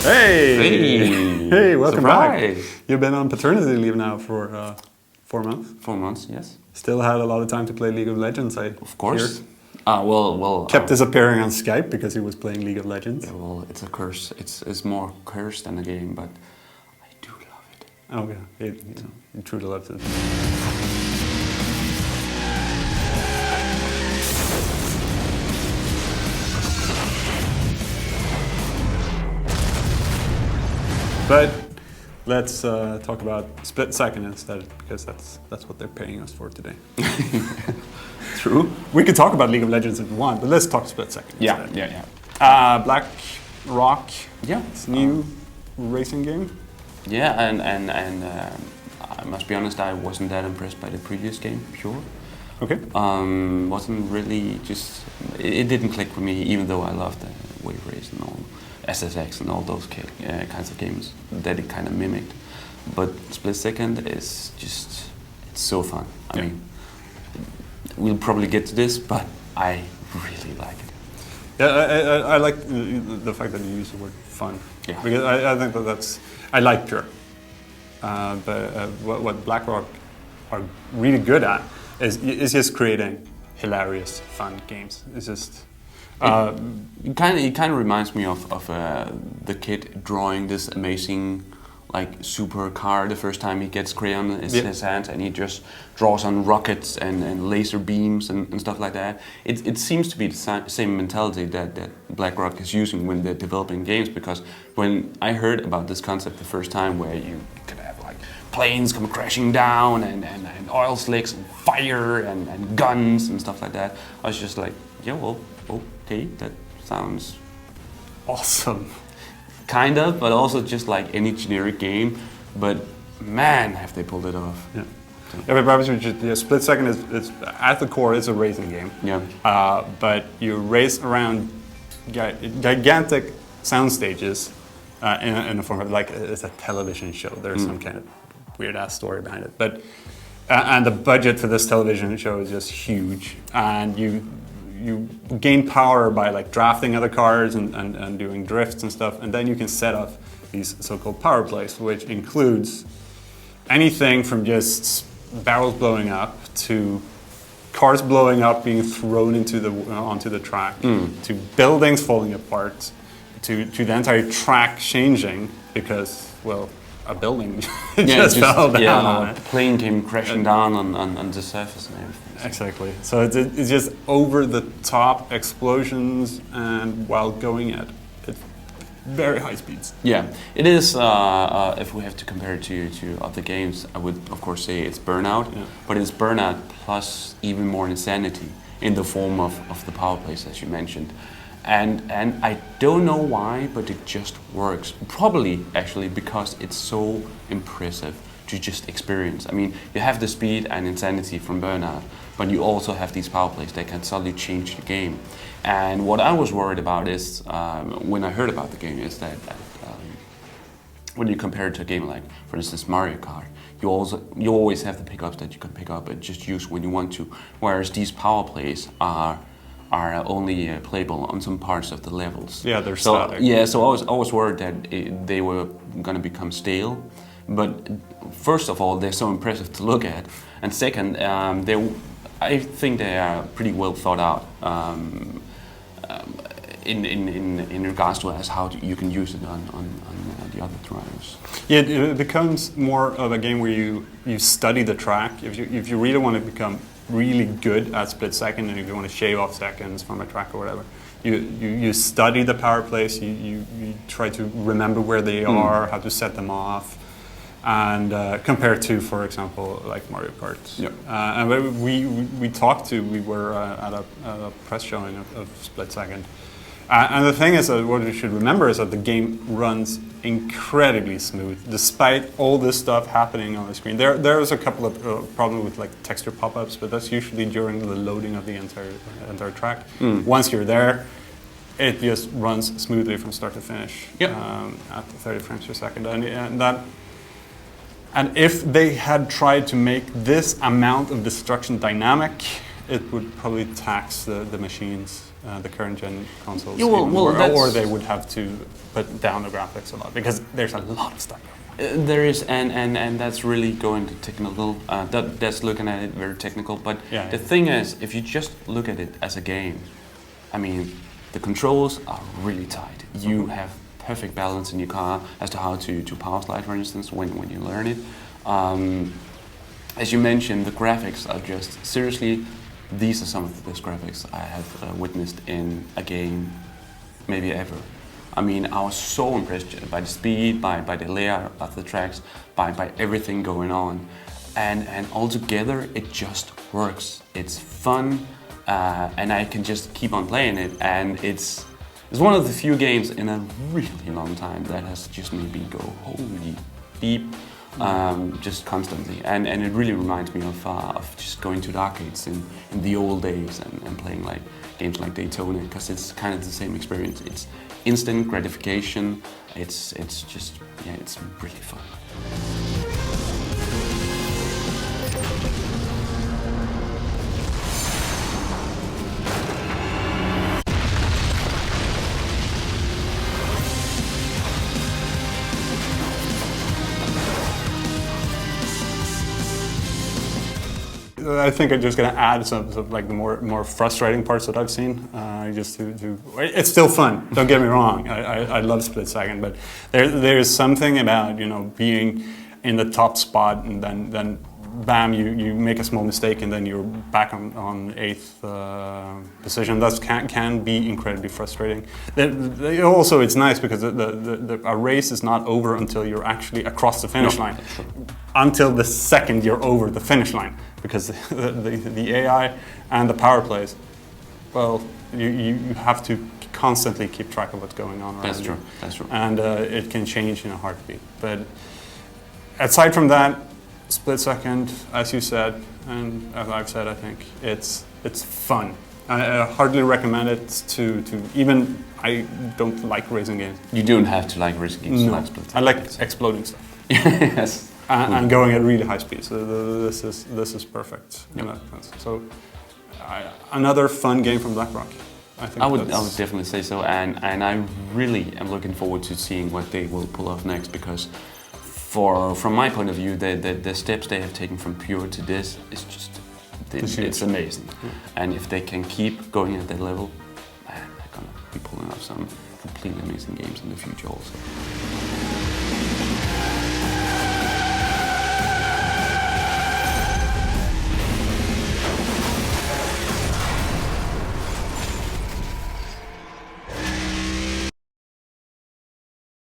Hey! Hey, welcome Surprise. back. You've been on paternity leave now for 4 months. 4 months, yes. Still had a lot of time to play League of Legends, Of course. hear. Well. Disappearing on Skype because he was playing League of Legends. Yeah, well, it's a curse. It's more curse than a game, but I do love it. Oh yeah, he truly loves it. But let's talk about split second instead, because that's what they're paying us for today. True. We could talk about League of Legends if we want, but let's talk split second instead. Yeah. Black Rock. Yeah. It's a new racing game. Yeah, and I must be honest, I wasn't that impressed by the previous game, sure. Okay. Wasn't really just, it didn't click with me, even though I loved Wave Race and all, SSX and all those kinds of games that it kind of mimicked. But Split Second is just, it's so fun. I mean, we'll probably get to this, but I really like it. Yeah, I like the fact that you use the word fun. Yeah. Because I think I like pure. But what BlackRock are really good at is just creating hilarious, fun games. It's just... It kind of reminds me of the kid drawing this amazing super car the first time he gets crayon in his hands, and he just draws on rockets and laser beams and stuff like that. It seems to be the same mentality that BlackRock is using when they're developing games, because when I heard about this concept the first time, where you could have planes come crashing down and oil slicks and fire and guns and stuff like that, I was just like, yeah, well, okay, that sounds awesome. Kind of, but also just like any generic game. But man, have they pulled it off. Yeah. But obviously, Split Second is at the core, it's a racing game. Yeah. But you race around gigantic sound stages in a form of it's a television show. There's some kind of weird ass story behind it. But and the budget for this television show is just huge, and you gain power by drafting other cars and doing drifts and stuff, and then you can set up these so-called power plays, which includes anything from just barrels blowing up to cars blowing up, being thrown onto the track, to buildings falling apart, to the entire track changing because, well, a building just fell down. Yeah, a plane came crashing down on the surface and everything. Exactly. So it's just over the top explosions, and while going at very high speeds. Yeah, it is. If we have to compare it to other games, I would of course say it's Burnout, but it's Burnout plus even more insanity in the form of the power plays, as you mentioned. And I don't know why, but it just works. Probably actually because it's so impressive to just experience. I mean, you have the speed and insanity from Burnout, but you also have these power plays that can suddenly change the game. And what I was worried about is, when I heard about the game, is that when you compare it to a game like, for instance, Mario Kart, you always have the pickups that you can pick up and just use when you want to, whereas these power plays are only playable on some parts of the levels. Yeah, they're static. Yeah, so I was worried that they were going to become stale. But first of all, they're so impressive to look at, and second, I think they are pretty well thought out in regards to how you can use it on the other drivers. Yeah, it becomes more of a game where you study the track. If you really want to become really good at Split Second, and if you want to shave off seconds from a track or whatever, you study the power plays. You try to remember where they are, how to set them off. And compared to, for example, like Mario Kart. Yep. And we were at a press showing of Split Second. And the thing is that what we should remember is that the game runs incredibly smooth, despite all this stuff happening on the screen. There is a couple of problems with texture pop-ups, but that's usually during the loading of the entire track. Once you're there, it just runs smoothly from start to finish at 30 frames per second. And if they had tried to make this amount of destruction dynamic, it would probably tax the machines, the current gen consoles, Yeah, well, even more, that's- or they would have to put down the graphics a lot because there's a lot of stuff. There is, and that's really going to technical. That's looking at it very technical. But Yeah, the yeah. thing is, if you just look at it as a game, I mean, the controls are really tight. You have perfect balance in your car as to how to power slide, for instance, when you learn it. As you mentioned, the graphics are just seriously. These are some of the best graphics I have witnessed in a game, maybe ever. I mean, I was so impressed by the speed, by the layout of the tracks, by everything going on. And altogether, it just works. It's fun, and I can just keep on playing it. And it's one of the few games in a really long time that has just made me go, holy beep, just constantly. And it really reminds me of just going to the arcades in the old days and playing like games like Daytona, because it's kind of the same experience. It's instant gratification. It's just, yeah, it's really fun. I think I'm just going to add some like the more frustrating parts that I've seen. Just to it's still fun. Don't get me wrong. I love Split Second, but there's something about being in the top spot and then bam, you make a small mistake and then you're back on 8th position. That can be incredibly frustrating. Also, it's nice because a race is not over until you're actually across the finish line. Until the second you're over the finish line, because the AI and the power plays, well, you have to constantly keep track of what's going on around That's you. true. That's true. And it can change in a heartbeat. But aside from that, Split Second, as you said, and as I've said, I think it's fun. I hardly recommend it to even. I don't like racing games. You don't have to like racing games to like Split I Second. like exploding stuff. Yes. And going at really high speed. So this is perfect. Yep. So another fun game from BlackRock. I think I would definitely say so, and I really am looking forward to seeing what they will pull off next, because from my point of view, the steps they have taken from pure to this is just it's amazing. Yeah. And if they can keep going at that level, man, they're gonna be pulling off some completely amazing games in the future also.